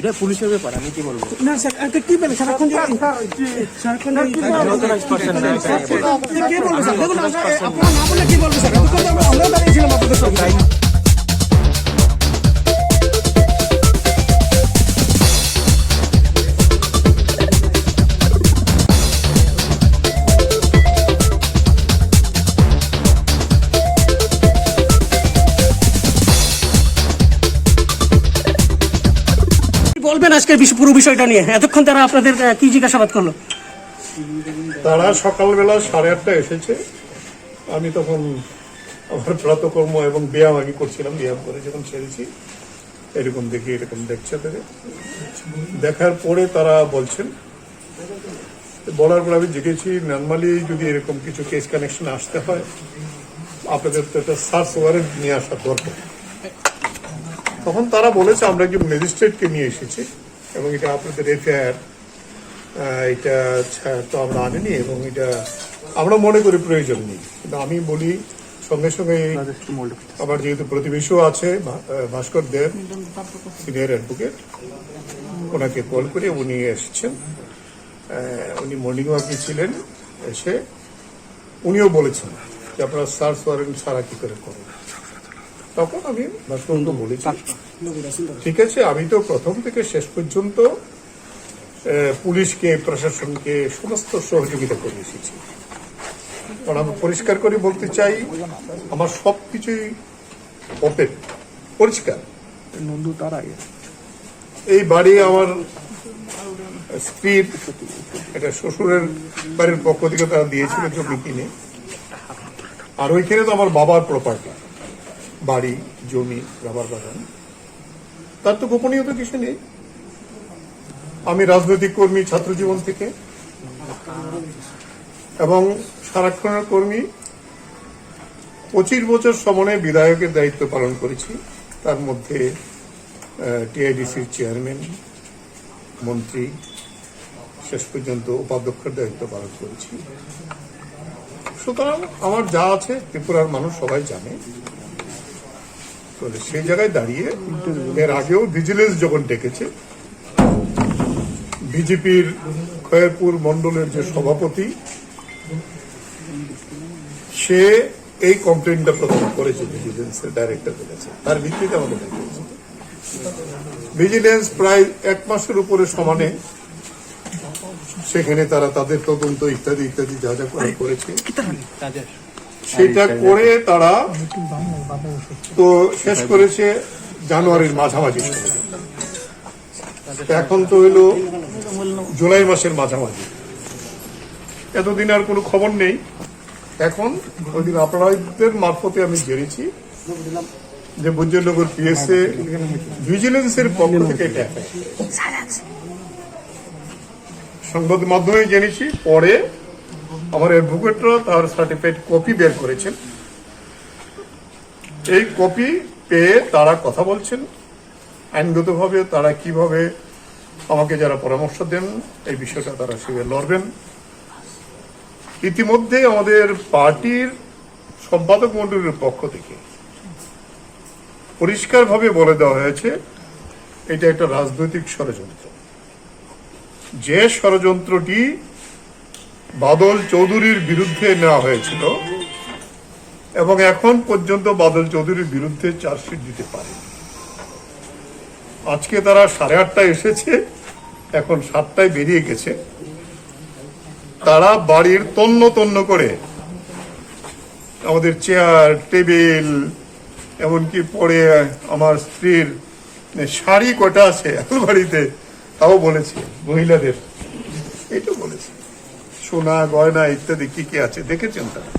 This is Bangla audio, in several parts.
এটা পুলিশের ব্যাপার, আমি কি বলবো না স্যার কি বলে সারাক্ষণ সারাক্ষণ কে বলবে স্যার? দেখুন আপনারা না বলে কি বলবে স্যার? আমরা দাঁড়িয়েছিলাম আপনাদের সঙ্গে। বলবেন আজকের পুরো বিষয়টা নিয়ে? এতক্ষণ তারা আপনাদের কি জিজ্ঞাসাবাদ করলো? তারা সকালবেলা 8:30 এসেছে। আমি তখন আমার প্রাতকর্ম এবং ব্যায়াম আগে করছিলাম। ব্যায়াম করে যখন ছেড়েছি এরকম দেখি, এরকম দেখছে তাদের। দেখার পরে তারা বলছেন, বলার পর আমি জিজ্ঞেছি নর্মালি যদি এরকম কিছু কেস কানেকশন আসতে হয় আপনাদের তো একটা সার্চ ওয়ারেন্ট নিয়ে আসার দরকার। তখন তারা বলেছে আমরা একজন ম্যাজিস্ট্রেটকে নিয়ে এসেছি এবং এটা আপনাদের এফআইআর, এটা তো আমরা আনিনি এবং এটা আমরা মনে করি প্রয়োজন নেই। কিন্তু আমি বলি সঙ্গে সঙ্গে আমার যেহেতু প্রতিবেশীও আছে ভাস্কর দেব, সিনিয়র অ্যাডভোকেট, ওনাকে কল করে উনি এসেছেন। উনি মর্নিং ওয়াকে ছিলেন, এসে উনিও বলেছেন যে আপনারা সার্চ ওয়ারেন্ট ছাড়া কি করে করেন। তখন আমি ভাস্করকে বলেছি ঠিক আছে, আমি তো প্রথম থেকে শেষ পর্যন্ত পুলিশকে, প্রশাসনকে সমস্ত সহযোগিতা করে এসেছি। কারণ আমি পরিষ্কার করে বলতে চাই আমার সবকিছুই ওপেন, পরিষ্কার। এই বাড়ি আমার স্ত্রীর, এটা শ্বশুরের বাড়ির পক্ষ থেকে তারা দিয়েছিল জমি কিনে, আর ওইখানে তো আমার বাবার প্রপার্টি, বাড়ি, জমি, রাবার বাগান। তার তো গোপনীয়তা কিছু নেই। আমি রাজনৈতিক কর্মী ছাত্র জীবন থেকে এবং সারাক্ষণের কর্মী। 25 বছর সময়ে বিধায়কের দায়িত্ব পালন করেছি, তার মধ্যে টিআইডিসির চেয়ারম্যান, মন্ত্রী, শেষ পর্যন্ত উপাধ্যক্ষের দায়িত্ব পালন করেছি। সুতরাং আমার যা আছে ত্রিপুরার মানুষ সবাই জানে। সেই জায়গায় দাঁড়িয়ে এর আগেও ভিজিলেন্স যখন ডেকেছে, বিজেপির খয়েরপুর মন্ডলের যে সভাপতি, সে এই কমপ্লেনটা প্রদান করেছে ভিজিলেন্সের ডাইরেক্টরের কাছে। তার ভিত্তিতে আমাকে ডেকেছে। ভিজিলেন্স প্রায় 1 মাসের উপরে সমানে সেখানে তারা তাদের তদন্ত ইত্যাদি ইত্যাদি যা যা করেছে সেটা করে তারা তো শেষ করেছে জানুয়ারির মাঝামাঝি। এখন তো হইল জুলাই মাসের মাঝামাঝি, এতদিন আর কোনো খবর নেই। এখন ওইদিন আপনাদের মারফতে আমি জেনেছি যে বুজ্জনগর পিএসএ ভিজিলেন্সের পক্ষ থেকে এটা সংবাদ মাধ্যমে জেনেছি। পরে আমার অ্যাডভোকেটরা তার সার্টিফাইড কপি বের করেছেন। এই কপি পেয়ে তারা কথা বলছেন আইনগতভাবে, তারা কিভাবে আমাকে যারা পরামর্শ দেন এই বিষয়টা তারা সেভাবে লড়বেন। ইতিমধ্যে আমাদের পার্টির সম্পাদক মন্ডলীর পক্ষ থেকে পরিষ্কারভাবে বলে দেওয়া হয়েছে এটা একটা রাজনৈতিক ষড়যন্ত্র। যে ষড়যন্ত্রটি বাদল চৌধুরীর বিরুদ্ধে নেওয়া হয়েছিল এবং এখন পর্যন্ত বাদল চৌধুরীর বিরুদ্ধে চার্জশিট দিতে পারে। আজকে তারা 8:30 এসেছে, এখন 7টায় বেরিয়ে গেছে। তারা বাড়ির তন্ন তন্ন করে আমাদের চেয়ার, টেবিল, এমনকি পরে আমার স্ত্রীর শাড়ি কটা আছে আলমারিতে তাও বলেছে, মহিলাদের এটা বলেছে, সোনা গয়না ইত্যাদি কি কি আছে দেখেছেন তারা।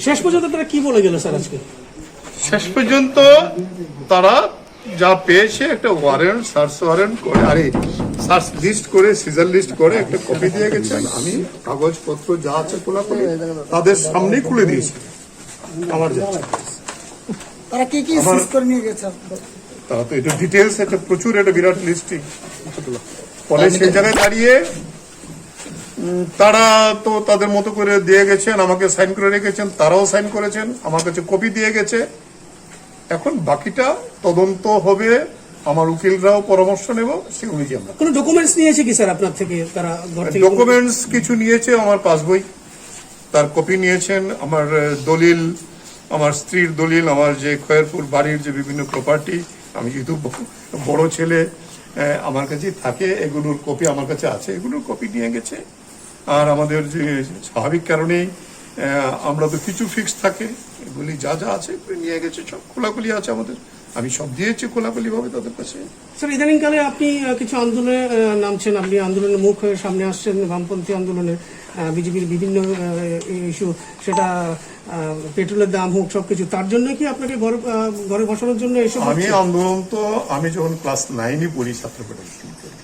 শেষ পর্যন্ত তারা কি বলে গেল স্যার? আজকে শেষ পর্যন্ত তারা যা পেয়েছে একটা ওয়ারেন্ট, সার্চ ওয়ারেন্ট করে, আরে সার্চ লিস্ট করে, সিজার লিস্ট করে একটা কপি দিয়ে গেছেন। আমি কাগজপত্র যা আছে খোলাখুলি তাদের সামনেই খুলে দিয়েছি। আমার যাচ্ছে তারা কি কি সিজ করে নিয়ে গেছে? তারা তো এটা ডিটেলস, একটা প্রচুর, একটা বিরাট লিস্টিং। ফলে সেই জায়গায় দাঁড়িয়ে তারা তো তাদের মতো করে দিয়ে গেছেন, আমাকে সাইন করে রেখেছেন, তারাও সাইন করেছেন, আমার কাছে কপি দিয়ে গেছে। এখন বাকিটা তদন্ত হবে, আমার উকিলরাও পরামর্শ নেব, সে অনুযায়ী আমরা। কোনো ডকুমেন্টস নিয়েছে কি স্যার আপনার থেকে তারা ঘর থেকে? ডকুমেন্টস কিছু নিয়েছে, আমার পাসবই তার কপি নিয়েছেন, আমার দলিল, আমার স্ত্রীর দলিল, আমার যে খয়েরপুর বাড়ির যে বিভিন্ন প্রপার্টি, আমি যেহেতু বড় ছেলে আমার কাছে থাকে, এগুলোর কপি আমার কাছে আছে, এগুলোর কপি নিয়ে গেছে। আর আমাদের যে স্বাভাবিক কারণেই আমরা তো কিছু ফিক্স থাকে, এগুলি যা যা আছে এগুলি নিয়ে গেছে, সব খোলাখুলি আছে আমাদের, আমি সব দিয়েছি খোলাখুলি ভাবে তাদের কাছে। স্যার ইদানিংকালে আপনি কিছু আন্দোলনে নামছেন, আপনি আন্দোলনের মুখ হয়ে সামনে আসছেন, বামপন্থী আন্দোলনে বিজেপির বিভিন্ন ইস্যু, সেটা পেট্রোলের দাম হোক সবকিছু, তার জন্য কি আপনাকে ঘরে বসানোর জন্য এসব? আমি আন্দোলন তো আমি যখন ক্লাস 9-এ পড়ি ছাত্র ফেডারেশন করি,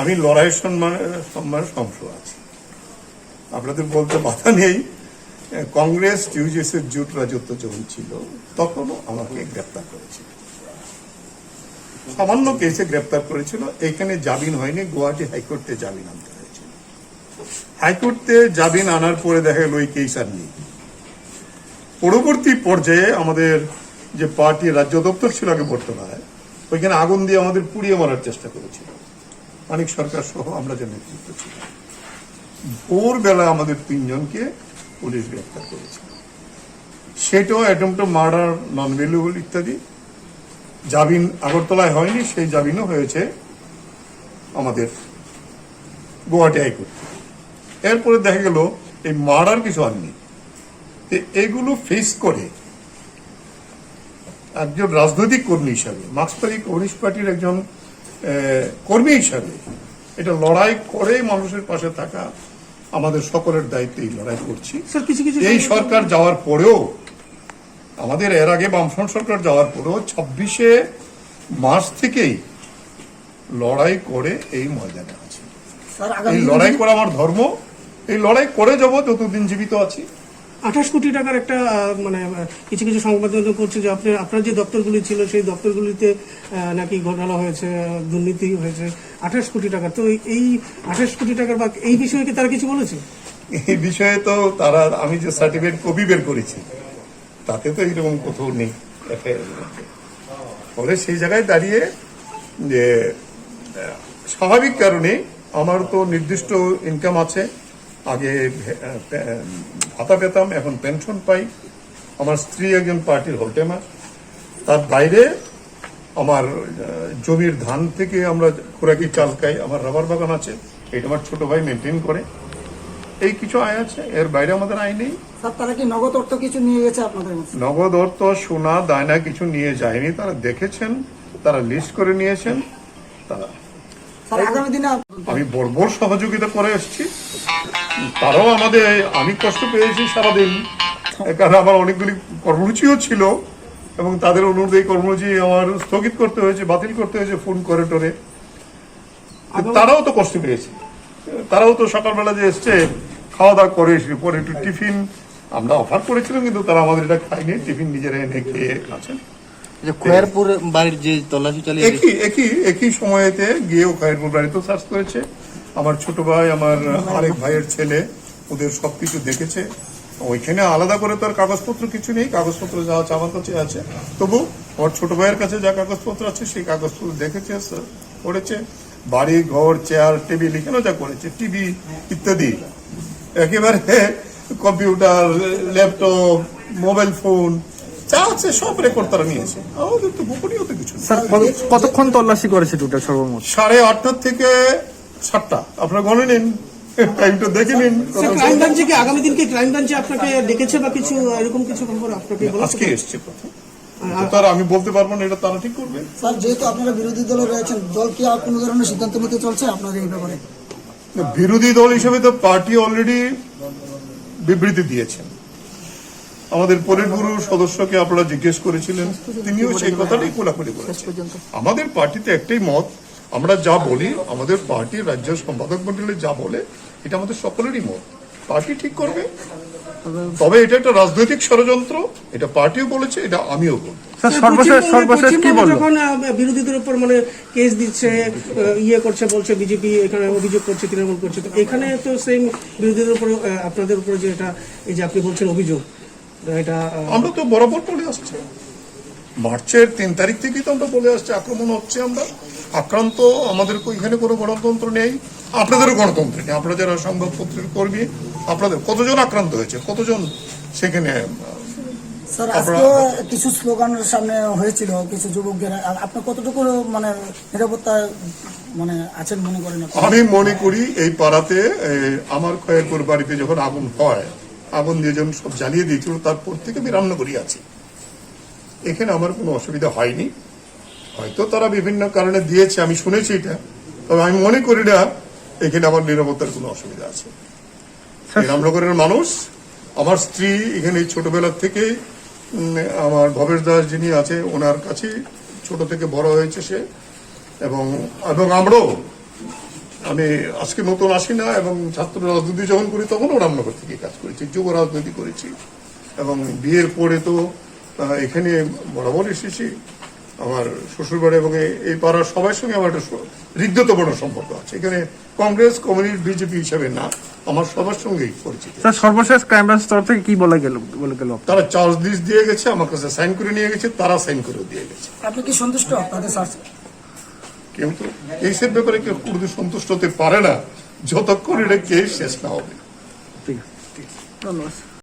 আমি লড়াই সম্মান সংশয় আছি। আপনাদের বলতে বাধা নেই, কংগ্রেস টিউজেসের জোট রাজত্ব যখন ছিল তখনও আমাকে গ্রেপ্তার করেছিল, সামান্য কেসে গ্রেপ্তার করেছিল। এখানে জামিন হয়নি, গুয়াহাটি হাইকোর্টে জামিন আনতে হয়েছিল। হাইকোর্টে জামিন আনার পরে দেখা গেল ওই কেস আর নেই। পরবর্তী পর্যায়ে আমাদের যে পার্টি রাজ্য দপ্তর ছিল আগে বর্তমানে, ওইখানে আগুন দিয়ে আমাদের পুড়িয়ে মারার চেষ্টা করেছিল, মানিক সরকার সহ আমরা যে নেতৃত্ব ছিল। ভোরবেলা আমাদের 3 জনকে পুলিশ গ্রেপ্তার করেছিল, সেটাও attempt of murder, non valuable ইত্যাদি। জামিন আগরতলায় হয়নি, সেই জামিনও হয়েছে আমাদের গুয়াহাটি হাইকোর্ট। এরপরে দেখা গেল এই মার্ডার কিছু আননি। এগুলো ফেস করে একজন রাজনৈতিক কর্মী হিসাবে, মার্ক্সবাদী কমিউনিস্ট পার্টির একজন কর্মী হিসাবে এটা লড়াই করে মানুষের পাশে থাকা আমাদের সকলের দায়িত্ব। এই লড়াই করছি। এই সরকার যাওয়ার পরেও, আমাদের এর আগে বামফ্রন্ট সরকার যাওয়ার পরেও 26শে মার্চ থেকেই লড়াই করে এই ময়দানে আছে। এই লড়াই করা আমার ধর্ম, এই লড়াই করে যাব যতদিন জীবিত আছি। 28 কোটি টাকার একটা মানে কিছু কিছু সংবাদ মাধ্যম করছে যে আপনার যে দপ্তরগুলি ছিল সেই দপ্তরগুলিতে নাকি ঘোটালা হয়েছে, দুর্নীতি হয়েছে। 28 কোটি টাকা, তো এই 28 কোটি টাকার বা এই বিষয়ে কি তারা কিছু বলেছে? এই বিষয়ে তো তারা, আমি যে সার্টিফিকেট কপি বের করেছি তাতে তো এইরকম কোথাও নেই ফলে সেই জায়গায় দাঁড়িয়ে যে স্বাভাবিক কারণে আমার তো নির্দিষ্ট ইনকাম আছে। আগে ভাতা পেতাম, এখন পেনশন পাই। আমার স্ত্রী একজন পার্টির হোলটেমার। তার বাইরে আমার জমির ধান থেকে আমরা খোরাকি চাল খাই, আমার রাবার বাগান আছে, এটা আমার ছোট ভাই মেনটেন করে। এই কিছু আয় আছে, এর বাইরে আমাদের আয় নেই। স্যার, তারা কি নগদ অর্থ কিছু নিয়ে গেছে আপনাদের কাছে? নগদ অর্থ, সোনা দায়না কিছু নিয়ে যায়নি। তারা দেখেছেন, তারা লিস্ট করে নিয়েছেন। তারা আগামী দিনে আমি বর্বর সহযোগিতা করে এসেছি, তারাও আমাদের, আমি কষ্ট পেয়েছি সারাদিন, কারণ আমার অনেকগুলি কর্মসূচিও ছিল এবং তাদের অনুরোধে এই কর্মসূচি আমার স্থগিত করতে হয়েছে, বাতিল করতে হয়েছে ফোন করে টোরে। তারাও তো কষ্ট পেয়েছে, তারাও তো সকালবেলা যে এসছে খাওয়া দাওয়া করে পরে একটু টিফিন আমরা অফার করেছিলাম, কিন্তু তারা আমাদের এটা খায়নি, টিফিন নিজেরা এনে খেয়ে আছেন। খয়েরপুর বাড়ির যে তল্লাশি চালিয়ে একই সময়েতে গিয়েও খয়েরপুর বাড়িতেও সার্চ করেছে। আমার ছোট ভাই, আমার আরেক ভাইয়ের ছেলে, ওদের সবকিছু দেখেছে। ওইখানে আলাদা করে তো আর কাগজপত্র কিছু নেই, কাগজপত্র যা আছে আমার কাছে আছে। তবু আমার ছোট ভাইয়ের কাছে যা কাগজপত্র আছে সেই কাগজপত্র দেখেছে, করেছে। বাড়ি ঘর, চেয়ার টেবিল এখানেও যা করেছে, টিভি ইত্যাদি, একেবারে কম্পিউটার, ল্যাপটপ, মোবাইল ফোন যা আছে সব রেকর্ড তারা নিয়েছে। আমাদের তো গোপনীয়তা কিছু নেই। স্যার, কতক্ষণ তল্লাশি করেছে টোটাল সর্বমোট? 8:30 থেকে 7টা। আপনারা গণে নিন, টাইমটা দেখে নিন। ক্রাইম ব্রাঞ্চে কি আগামী দিনকে ক্রাইম ব্রাঞ্চে আপনাকে ডেকেছে বা কিছু এরকম কিছু খবর আপনাকে বলেছে? আজকে এসছে প্রথম, তারা আমি বলতে পারবো না, এটা তারা ঠিক করবে। স্যার, যেহেতু আপনারা বিরোধী দলে রয়েছেন, দল কি আর কোনো ধরনের সিদ্ধান্ত নিতে চলছে আপনাদের এই ব্যাপারে? বিরোধী দল হিসেবে তো পার্টি অলরেডি বিবৃতি দিয়েছেন। আমাদের পরিটব্যুরো সদস্যকে আপনারা জিজ্ঞেস করেছিলেন, তিনিও সেই কথাটাই খোলাখুলি বলেছেন। আমাদের পার্টিতে একটাই মত, আমরা যা বলি, আমাদের পার্টির রাজ্য সম্পাদক মন্ডলী যা বলে, এটা আমাদের সকলেরই মত। পার্টি ঠিক করবে, তবে এটা একটা রাজনৈতিক ষড়যন্ত্র, এটা পার্টিও বলেছে, এটা আমিও বলবো। সর্বশেষ কি বলবো? যখন বিরোধীদের উপর মানে কেস দিচ্ছে, ইয়ে করছে, বলছে বিজেপি এখানে অভিযোগ করছে, তৃণমূল করছে, তো এখানে তো সেই বিরোধীদের উপর, আপনাদের উপর যে এটা, এই যে আপনি বলছেন অভিযোগ, এটা আমরা তো বরাবর বলে আসছি, মার্চের 3 তারিখ থেকেই তো আমরা বলে আসছি আক্রমণ হচ্ছে, আমরা আক্রান্ত, আমাদের এখানে কোনো গণতন্ত্র নেই, আপনাদেরও গণতন্ত্র নেই। আপনারা যারা সংবাদপত্রের কর্মী, আপনাদের কতজন আক্রান্ত হয়েছে, কতজন সেখানে স্যার আজকে কিছু স্লোগানের সামনে হয়েছিল কিছু যুবকদের, আপনি কতটুকু মানে নিরাপত্তা মানে আছেন মনে করেন আপনি? আমি মনে করি এই পাড়াতে আমার খয়েরপুর বাড়িতে যখন আগুন হয়, আগুন দিয়ে যখন সব জ্বালিয়ে দিয়েছিল, তারপর থেকে আমি রান্নাঘরেই আছি, এখানে আমার কোনো অসুবিধা হয়নি। হয়তো তারা বিভিন্ন কারণে দিয়েছে, আমি শুনেছি এটা, তবে আমি মনে করি না এখানে আমার নিরাপত্তার কোনো অসুবিধা আছে। এই রামনগরের মানুষ, আমার স্ত্রী এখানে ছোটবেলা থেকে আমার ভবেশ দাস যিনি আছে ওনার কাছে ছোট থেকে বড় হয়েছে সে, এবং আমরাও, আমি আজকে নতুন আসি না, এবং ছাত্র রাজনীতি যখন করি তখনও রামনগর থেকে কাজ করেছি, যুব রাজনীতি করেছি, এবং বিয়ের পরে তো এখানে বরাবর এসেছি। আমার শ্বশুরবাড়ি এবং এই পাড়ার সবার সঙ্গে আমার একটা হৃদ্যতপূর্ণ সম্পর্ক আছে। এখানে কংগ্রেস, কমিউনিস্ট, বিজেপি হিসাবে না, আমার সবার সঙ্গেই পরিচিত। স্যার সর্বশেষ ক্রাইম ব্রাঞ্চ তরফ থেকে কি বলে গেল তারা চার্জ লিস্ট দিয়ে গেছে, আমার কাছে সাইন করে নিয়ে গেছে, তারা সাইন করে দিয়ে গেছে। আপনি কি সন্তুষ্ট তাদের স্যার? কিন্তু কেসের ব্যাপারে কেউ পুরো সন্তুষ্ট হতে পারে না যতক্ষণ এটা কেস শেষ না হবে। ঠিক আছে, ধন্যবাদ।